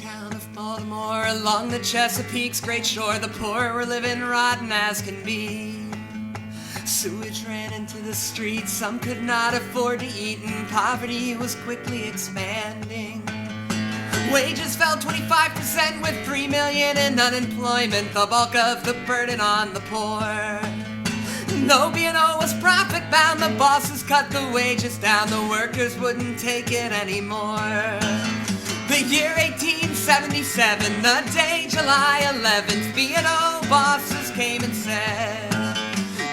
town of Baltimore, along the Chesapeake's great shore, the poor were living rotten as can be. Sewage ran into the streets, some could not afford to eat, and poverty was quickly expanding. Wages fell 25% with 3 million in unemployment, the bulk of the burden on the poor. No B&O was profit-bound, the bosses cut the wages down, the workers wouldn't take it anymore. The year 1877, the day July 11th, B&O bosses came and said,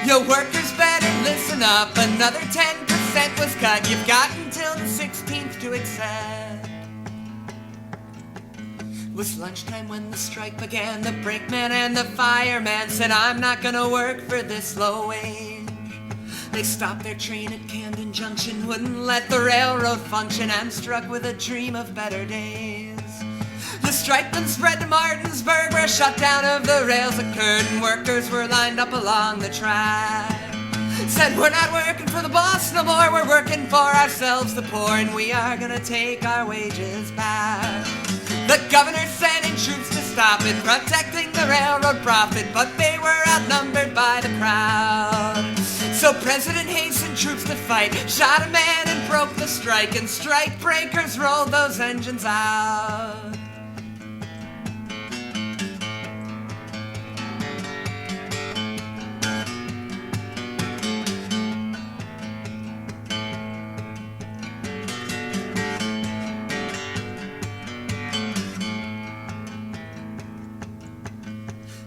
"Yo, workers better listen up, another 10% was cut, you've got until the 16th to accept." It was lunchtime when the strike began, the brakeman and the fireman said, "I'm not gonna work for this low wage." They stopped their train at Camden Junction, wouldn't let the railroad function, and struck with a dream of better days. The strike then spread to Martinsburg, where a shutdown of the rails occurred, and workers were lined up along the track. Said, "We're not working for the boss no more, we're working for ourselves, the poor, and we are gonna take our wages back." The governor sent in troops to stop it, protecting the railroad profit, but they were outnumbered by the crowd. So President Hayes sent troops to fight, shot a man and broke the strike, and strike breakers rolled those engines out.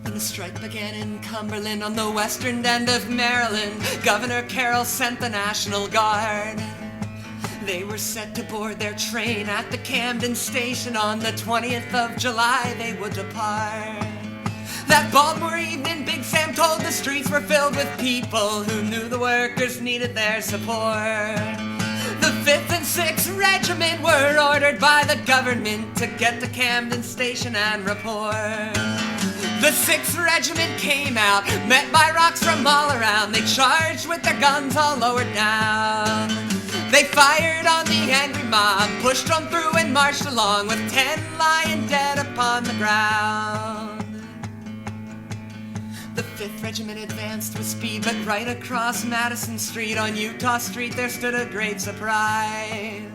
The strike began in Cumberland on the western end of Maryland. Governor Carroll sent the National Guard. They were set to board their train at the Camden station. On the 20th of July they would depart. That Baltimore evening, Big Sam told the streets were filled with people who knew the workers needed their support. The 5th and 6th Regiment were ordered by the government to get to Camden station and report. The 6th Regiment came out, met by rocks from all around. They charged with their guns all lowered down. They fired on the angry mob, pushed on through and marched along, with 10 lying dead upon the ground. The 5th Regiment advanced with speed, but right across Madison Street on Utah Street there stood a great surprise.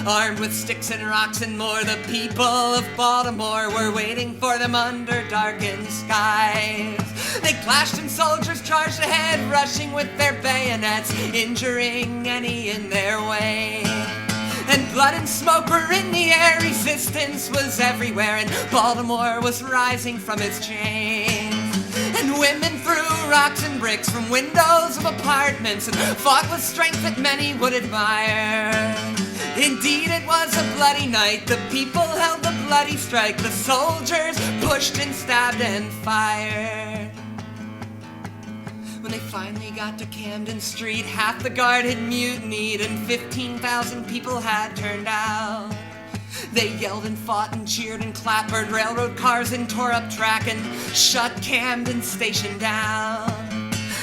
Armed with sticks and rocks and more, the people of Baltimore were waiting for them under darkened skies. They clashed and soldiers charged ahead, rushing with their bayonets, injuring any in their way. And blood and smoke were in the air, resistance was everywhere, and Baltimore was rising from its chains. And women threw rocks and bricks from windows of apartments and fought with strength that many would admire. Indeed, it was a bloody night. The people held the bloody strike. The soldiers pushed and stabbed and fired. When they finally got to Camden Street, half the guard had mutinied and 15,000 people had turned out. They yelled and fought and cheered and clapped, burned railroad cars and tore up track and shut Camden Station down.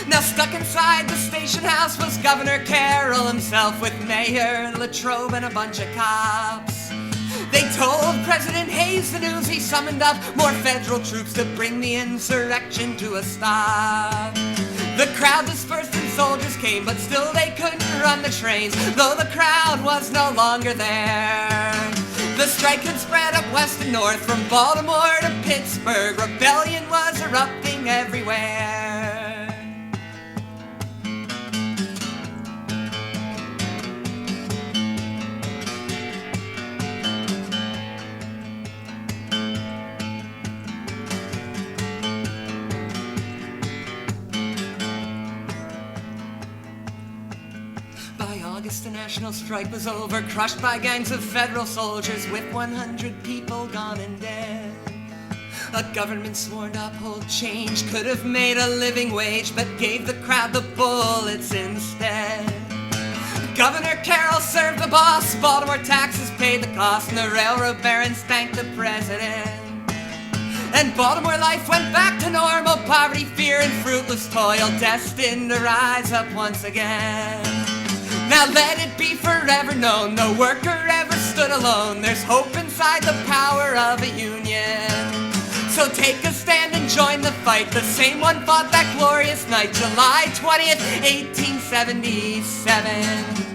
Now stuck inside the station house was Governor Carroll himself, with Mayor Latrobe and a bunch of cops. They told President Hayes the news. He summoned up more federal troops to bring the insurrection to a stop. The crowd dispersed and soldiers came, but still they couldn't run the trains, though the crowd was no longer there. The strike had spread up west and north, from Baltimore to Pittsburgh. Rebellion was erupting everywhere. By August, the national strike was over, crushed by gangs of federal soldiers, with 100 people gone and dead. A government sworn to uphold change could have made a living wage, but gave the crowd the bullets instead. Governor Carroll served the boss, Baltimore taxes paid the cost, and the railroad barons thanked the president. And Baltimore life went back to normal, poverty, fear, and fruitless toil, destined to rise up once again. Now let it be forever known, no worker ever stood alone. There's hope inside the power of a union. So take a stand and join the fight. The same one fought that glorious night, July 20th, 1877.